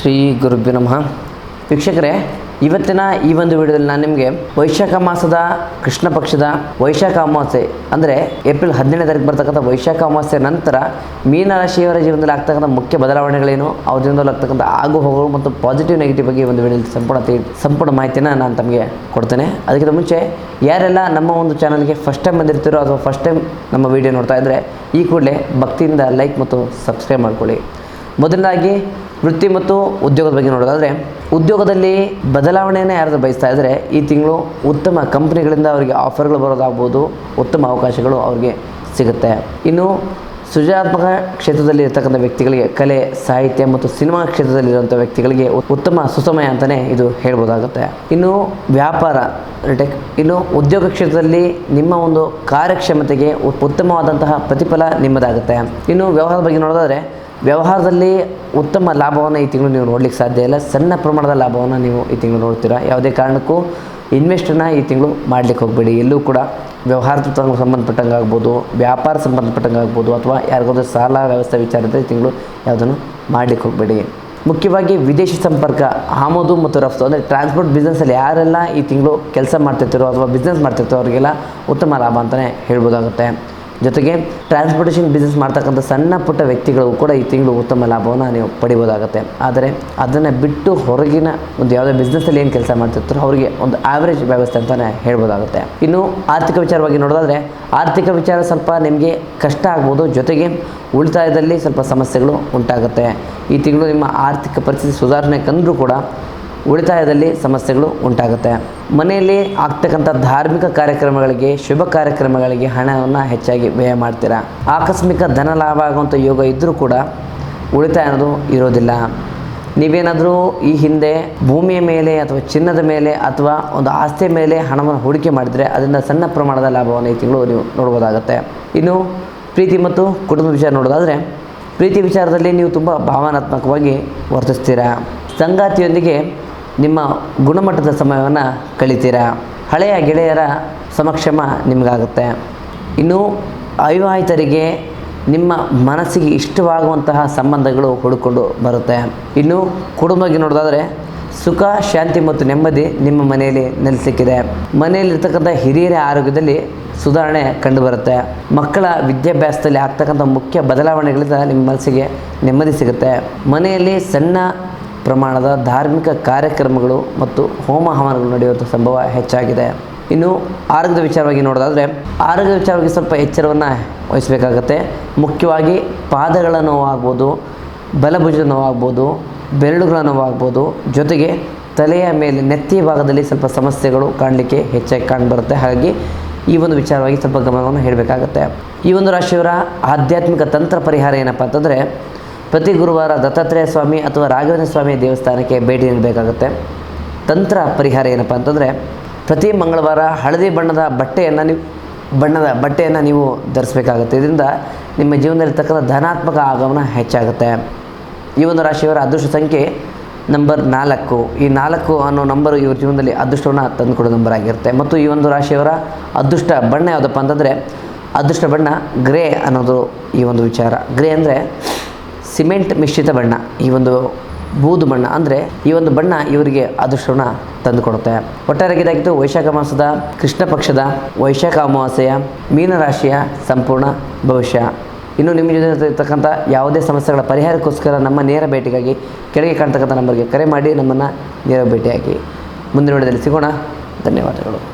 ಶ್ರೀ ಗುರುಭ್ಯೋ ನಮಃ. ವೀಕ್ಷಕರೇ, ಇವತ್ತಿನ ಈ ಒಂದು ವಿಡಿಯೋದಲ್ಲಿ ನಾನು ನಿಮಗೆ ವೈಶಾಖ ಮಾಸದ ಕೃಷ್ಣ ಪಕ್ಷದ ವೈಶಾಖ ಅಮಾವಾಸ್ಯೆ ಅಂದರೆ ಏಪ್ರಿಲ್ 17ನೇ ತಾರೀಕು ಬರ್ತಕ್ಕಂಥ ವೈಶಾಖ ಅಮಾವಾಸ್ಯೆ ನಂತರ ಮೀನರಾಶಿಯವರ ಜೀವನದಲ್ಲಿ ಆಗ್ತಕ್ಕಂಥ ಮುಖ್ಯ ಬದಲಾವಣೆಗಳೇನು, ಅವ್ರ ಜೀವನದಲ್ಲಿ ಆಗ್ತಕ್ಕಂಥ ಆಗು ಹೋಗುಗಳು ಮತ್ತು ಪಾಸಿಟಿವ್ ನೆಗೆಟಿವ್ ಬಗ್ಗೆ ಒಂದು ವಿಡಿಯೋದಲ್ಲಿ ಸಂಪೂರ್ಣ ಮಾಹಿತಿನ ನಾನು ತಮಗೆ ಕೊಡ್ತೇನೆ. ಅದಕ್ಕಿಂತ ಮುಂಚೆ ಯಾರೆಲ್ಲ ನಮ್ಮ ಒಂದು ಚಾನಲ್ಗೆ ಫಸ್ಟ್ ಟೈಮ್ ಬಂದಿರ್ತೀರೋ ಅಥವಾ ಫಸ್ಟ್ ಟೈಮ್ ನಮ್ಮ ವಿಡಿಯೋ ನೋಡ್ತಾ ಇದ್ದರೆ ಈ ಕೂಡಲೇ ಭಕ್ತಿಯಿಂದ ಲೈಕ್ ಮತ್ತು ಸಬ್ಸ್ಕ್ರೈಬ್ ಮಾಡ್ಕೊಳ್ಳಿ. ಮೊದಲನೇದಾಗಿ ವೃತ್ತಿ ಮತ್ತು ಉದ್ಯೋಗದ ಬಗ್ಗೆ ನೋಡೋದಾದರೆ, ಉದ್ಯೋಗದಲ್ಲಿ ಬದಲಾವಣೆಯನ್ನು ಯಾರಾದರೂ ಬಯಸ್ತಾ ಇದ್ದರೆ ಈ ತಿಂಗಳು ಉತ್ತಮ ಕಂಪ್ನಿಗಳಿಂದ ಅವರಿಗೆ ಆಫರ್ಗಳು ಬರೋದಾಗ್ಬೋದು, ಉತ್ತಮ ಅವಕಾಶಗಳು ಅವರಿಗೆ ಸಿಗುತ್ತೆ. ಇನ್ನು ಸೃಜನಾತ್ಮಕ ಕ್ಷೇತ್ರದಲ್ಲಿ ಇರ್ತಕ್ಕಂಥ ವ್ಯಕ್ತಿಗಳಿಗೆ, ಕಲೆ, ಸಾಹಿತ್ಯ ಮತ್ತು ಸಿನಿಮಾ ಕ್ಷೇತ್ರದಲ್ಲಿರುವಂಥ ವ್ಯಕ್ತಿಗಳಿಗೆ ಉತ್ತಮ ಸುಸಮಯ ಅಂತಲೇ ಇದು ಹೇಳ್ಬೋದಾಗುತ್ತೆ. ಇನ್ನು ವ್ಯಾಪಾರ ಇನ್ನು ಉದ್ಯೋಗ ಕ್ಷೇತ್ರದಲ್ಲಿ ನಿಮ್ಮ ಒಂದು ಕಾರ್ಯಕ್ಷಮತೆಗೆ ಉತ್ತಮವಾದಂತಹ ಪ್ರತಿಫಲ ನಿಮ್ಮದಾಗುತ್ತೆ. ಇನ್ನು ವ್ಯವಹಾರದ ಬಗ್ಗೆ ನೋಡೋದಾದರೆ, ವ್ಯವಹಾರದಲ್ಲಿ ಉತ್ತಮ ಲಾಭವನ್ನು ಈ ತಿಂಗಳು ನೀವು ನೋಡಲಿಕ್ಕೆ ಸಾಧ್ಯ ಇಲ್ಲ. ಸಣ್ಣ ಪ್ರಮಾಣದ ಲಾಭವನ್ನು ನೀವು ಈ ತಿಂಗಳು ನೋಡ್ತೀರಾ. ಯಾವುದೇ ಕಾರಣಕ್ಕೂ ಇನ್ವೆಸ್ಟನ್ನು ಈ ತಿಂಗಳು ಮಾಡಲಿಕ್ಕೆ ಹೋಗಬೇಡಿ. ಎಲ್ಲೂ ಕೂಡ ವ್ಯವಹಾರದ ಸಂಬಂಧಪಟ್ಟಂಗೆ ಆಗ್ಬೋದು, ವ್ಯಾಪಾರ ಸಂಬಂಧಪಟ್ಟಂಗೆ ಆಗ್ಬೋದು, ಅಥವಾ ಯಾರಿಗಾದ್ರೂ ಸಾಲ ವ್ಯವಸ್ಥೆ ವಿಚಾರದಲ್ಲಿ ಈ ತಿಂಗಳು ಯಾವುದನ್ನು ಮಾಡಲಿಕ್ಕೆ ಹೋಗಬೇಡಿ. ಮುಖ್ಯವಾಗಿ ವಿದೇಶಿ ಸಂಪರ್ಕ, ಆಮದು ಮತ್ತು ರಫ್ತು ಅಂದರೆ ಟ್ರಾನ್ಸ್ಪೋರ್ಟ್ ಬಿಸ್ನೆಸ್ಸಲ್ಲಿ ಯಾರೆಲ್ಲ ಈ ತಿಂಗಳು ಕೆಲಸ ಮಾಡ್ತಿರ್ತಾರೋ ಅಥವಾ ಬಿಸ್ನೆಸ್ ಮಾಡ್ತಿರ್ತಾರೋ ಅವರಿಗೆಲ್ಲ ಉತ್ತಮ ಲಾಭ ಅಂತಲೇ ಹೇಳ್ಬೋದಾಗುತ್ತೆ. ಜೊತೆಗೆ ಟ್ರಾನ್ಸ್ಪೋರ್ಟೇಷನ್ ಬಿಸ್ನೆಸ್ ಮಾಡ್ತಕ್ಕಂಥ ಸಣ್ಣ ಪುಟ್ಟ ವ್ಯಕ್ತಿಗಳು ಕೂಡ ಈ ತಿಂಗಳು ಉತ್ತಮ ಲಾಭವನ್ನು ನೀವು ಪಡಿಬೋದಾಗುತ್ತೆ. ಆದರೆ ಅದನ್ನು ಬಿಟ್ಟು ಹೊರಗಿನ ಒಂದು ಯಾವುದೇ ಬಿಸ್ನೆಸ್ಸಲ್ಲಿ ಏನು ಕೆಲಸ ಮಾಡ್ತಿರ್ತಾರೋ ಅವರಿಗೆ ಒಂದು ಆವ್ರೇಜ್ ವ್ಯವಸ್ಥೆ ಅಂತಲೇ ಹೇಳ್ಬೋದಾಗುತ್ತೆ. ಇನ್ನು ಆರ್ಥಿಕ ವಿಚಾರವಾಗಿ ನೋಡೋದಾದರೆ, ಆರ್ಥಿಕ ವಿಚಾರ ಸ್ವಲ್ಪ ನಿಮಗೆ ಕಷ್ಟ ಆಗ್ಬೋದು. ಜೊತೆಗೆ ಉಳಿತಾಯದಲ್ಲಿ ಸ್ವಲ್ಪ ಸಮಸ್ಯೆಗಳು ಉಂಟಾಗುತ್ತೆ. ಈ ತಿಂಗಳು ನಿಮ್ಮ ಆರ್ಥಿಕ ಪರಿಸ್ಥಿತಿ ಸುಧಾರಣೆ ಕಂದರೂ ಕೂಡ ಉಳಿತಾಯದಲ್ಲಿ ಸಮಸ್ಯೆಗಳು ಉಂಟಾಗುತ್ತೆ. ಮನೆಯಲ್ಲಿ ಆಗ್ತಕ್ಕಂಥ ಧಾರ್ಮಿಕ ಕಾರ್ಯಕ್ರಮಗಳಿಗೆ, ಶುಭ ಕಾರ್ಯಕ್ರಮಗಳಿಗೆ ಹಣವನ್ನು ಹೆಚ್ಚಾಗಿ ವ್ಯಯ ಮಾಡ್ತೀರಾ. ಆಕಸ್ಮಿಕ ಧನ ಲಾಭ ಆಗುವಂಥ ಯೋಗ ಇದ್ದರೂ ಕೂಡ ಉಳಿತಾಯ ಅನ್ನೋದು ಇರೋದಿಲ್ಲ. ನೀವೇನಾದರೂ ಈ ಹಿಂದೆ ಭೂಮಿಯ ಮೇಲೆ ಅಥವಾ ಚಿನ್ನದ ಮೇಲೆ ಅಥವಾ ಒಂದು ಆಸ್ತಿಯ ಮೇಲೆ ಹಣವನ್ನು ಹೂಡಿಕೆ ಮಾಡಿದರೆ ಅದರಿಂದ ಸಣ್ಣ ಪ್ರಮಾಣದ ಲಾಭವನ್ನು ಈ ತಿಂಗಳು ನೀವು ನೋಡ್ಬೋದಾಗುತ್ತೆ. ಇನ್ನು ಪ್ರೀತಿ ಮತ್ತು ಕುಟುಂಬ ವಿಚಾರ ನೋಡೋದಾದರೆ, ಪ್ರೀತಿ ವಿಚಾರದಲ್ಲಿ ನೀವು ತುಂಬ ಭಾವನಾತ್ಮಕವಾಗಿ ವರ್ತಿಸ್ತೀರಾ. ಸಂಗಾತಿಯೊಂದಿಗೆ ನಿಮ್ಮ ಗುಣಮಟ್ಟದ ಸಮಯವನ್ನು ಕಳಿತೀರಾ. ಹಳೆಯ ಗೆಳೆಯರ ಸಮಕ್ಷಮ ನಿಮಗಾಗುತ್ತೆ. ಇನ್ನು ಅವಿವಾಹಿತರಿಗೆ ನಿಮ್ಮ ಮನಸ್ಸಿಗೆ ಇಷ್ಟವಾಗುವಂತಹ ಸಂಬಂಧಗಳು ಹುಡುಕೊಂಡು ಬರುತ್ತೆ. ಇನ್ನು ಕುಟುಂಬಕ್ಕೆ ನೋಡೋದಾದರೆ, ಸುಖ, ಶಾಂತಿ ಮತ್ತು ನೆಮ್ಮದಿ ನಿಮ್ಮ ಮನೆಯಲ್ಲಿ ನೆಲೆಸಲಿಕ್ಕಿದೆ. ಮನೆಯಲ್ಲಿರ್ತಕ್ಕಂಥ ಹಿರಿಯರ ಆರೋಗ್ಯದಲ್ಲಿ ಸುಧಾರಣೆ ಕಂಡುಬರುತ್ತೆ. ಮಕ್ಕಳ ವಿದ್ಯಾಭ್ಯಾಸದಲ್ಲಿ ಆಗ್ತಕ್ಕಂಥ ಮುಖ್ಯ ಬದಲಾವಣೆಗಳಿಂದ ನಿಮ್ಮ ಮನಸ್ಸಿಗೆ ನೆಮ್ಮದಿ ಸಿಗುತ್ತೆ. ಮನೆಯಲ್ಲಿ ಸಣ್ಣ ಪ್ರಮಾಣದ ಧಾರ್ಮಿಕ ಕಾರ್ಯಕ್ರಮಗಳು ಮತ್ತು ಹೋಮ ಹವನಗಳು ನಡೆಯುವಂಥ ಸಂಭವ ಹೆಚ್ಚಾಗಿದೆ. ಇನ್ನು ಆರೋಗ್ಯದ ವಿಚಾರವಾಗಿ ನೋಡೋದಾದರೆ, ಆರೋಗ್ಯದ ವಿಚಾರವಾಗಿ ಸ್ವಲ್ಪ ಎಚ್ಚರವನ್ನು ವಹಿಸಬೇಕಾಗತ್ತೆ. ಮುಖ್ಯವಾಗಿ ಪಾದಗಳ ನೋವಾಗ್ಬೋದು, ಬಲಭುಜದ ನೋವಾಗ್ಬೋದು, ಬೆರಳುಗಳ ನೋವಾಗ್ಬೋದು. ಜೊತೆಗೆ ತಲೆಯ ಮೇಲೆ ನೆತ್ತಿಯ ಭಾಗದಲ್ಲಿ ಸ್ವಲ್ಪ ಸಮಸ್ಯೆಗಳು ಕಾಣಲಿಕ್ಕೆ ಹೆಚ್ಚಾಗಿ ಕಾಣಿಬರುತ್ತೆ. ಹಾಗಾಗಿ ಈ ಒಂದು ವಿಚಾರವಾಗಿ ಸ್ವಲ್ಪ ಗಮನವನ್ನು ಹೇಳಬೇಕಾಗತ್ತೆ. ಈ ಒಂದು ರಾಶಿಯವರ ಆಧ್ಯಾತ್ಮಿಕ ತಂತ್ರ ಪರಿಹಾರ ಏನಪ್ಪ ಅಂತಂದರೆ, ಪ್ರತಿ ಗುರುವಾರ ದತ್ತಾತ್ರೇಯ ಸ್ವಾಮಿ ಅಥವಾ ರಾಘವೇಂದ್ರ ಸ್ವಾಮಿ ದೇವಸ್ಥಾನಕ್ಕೆ ಭೇಟಿ ನೀಡಬೇಕಾಗುತ್ತೆ. ತಂತ್ರ ಪರಿಹಾರ ಏನಪ್ಪ ಅಂತಂದರೆ, ಪ್ರತಿ ಮಂಗಳವಾರ ಹಳದಿ ಬಣ್ಣದ ಬಟ್ಟೆಯನ್ನು ನೀವು ಧರಿಸಬೇಕಾಗುತ್ತೆ. ಇದರಿಂದ ನಿಮ್ಮ ಜೀವನದಲ್ಲಿರ್ತಕ್ಕಂಥ ಧನಾತ್ಮಕ ಆಗಮನ ಹೆಚ್ಚಾಗುತ್ತೆ. ಈ ಒಂದು ರಾಶಿಯವರ ಅದೃಷ್ಟ ಸಂಖ್ಯೆ ನಂಬರ್ 4. ಈ 4 ಅನ್ನೋ ನಂಬರು ಇವ್ರ ಜೀವನದಲ್ಲಿ ಅದೃಷ್ಟವನ್ನು ತಂದುಕೊಡೋ ನಂಬರ್ ಆಗಿರುತ್ತೆ. ಮತ್ತು ಈ ಒಂದು ರಾಶಿಯವರ ಅದೃಷ್ಟ ಬಣ್ಣ ಯಾವುದಪ್ಪ ಅಂತಂದರೆ, ಅದೃಷ್ಟ ಬಣ್ಣ ಗ್ರೇ ಅನ್ನೋದು ಈ ಒಂದು ವಿಚಾರ. ಗ್ರೇ ಅಂದರೆ ಸಿಮೆಂಟ್ ಮಿಶ್ರಿತ ಬಣ್ಣ. ಈ ಒಂದು ಬೂದು ಬಣ್ಣ ಅಂದರೆ ಈ ಒಂದು ಬಣ್ಣ ಇವರಿಗೆ ಅದೃಷ್ಟವನ್ನು ತಂದುಕೊಡುತ್ತೆ. ಒಟ್ಟಾರೆ ಇದಾಗಿತ್ತು ವೈಶಾಖ ಮಾಸದ ಕೃಷ್ಣ ಪಕ್ಷದ ವೈಶಾಖ ಅಮಾವಾಸ್ಯೆಯ ಮೀನರಾಶಿಯ ಸಂಪೂರ್ಣ ಭವಿಷ್ಯ. ಇನ್ನು ನಿಮ್ಮ ಜೊತೆ ಇರ್ತಕ್ಕಂಥ ಯಾವುದೇ ಸಮಸ್ಯೆಗಳ ಪರಿಹಾರಕ್ಕೋಸ್ಕರ ನಮ್ಮ ನೇರ ಭೇಟಿಗಾಗಿ ಕೆಳಗೆ ಕಾಣ್ತಕ್ಕಂಥ ನಂಬರ್ಗೆ ಕರೆ ಮಾಡಿ ನಮ್ಮನ್ನು ನೇರ ಭೇಟಿಯಾಗಿ ಮುಂದಿನ ವಿಡಿಯೋದಲ್ಲಿ ಸಿಗೋಣ. ಧನ್ಯವಾದಗಳು.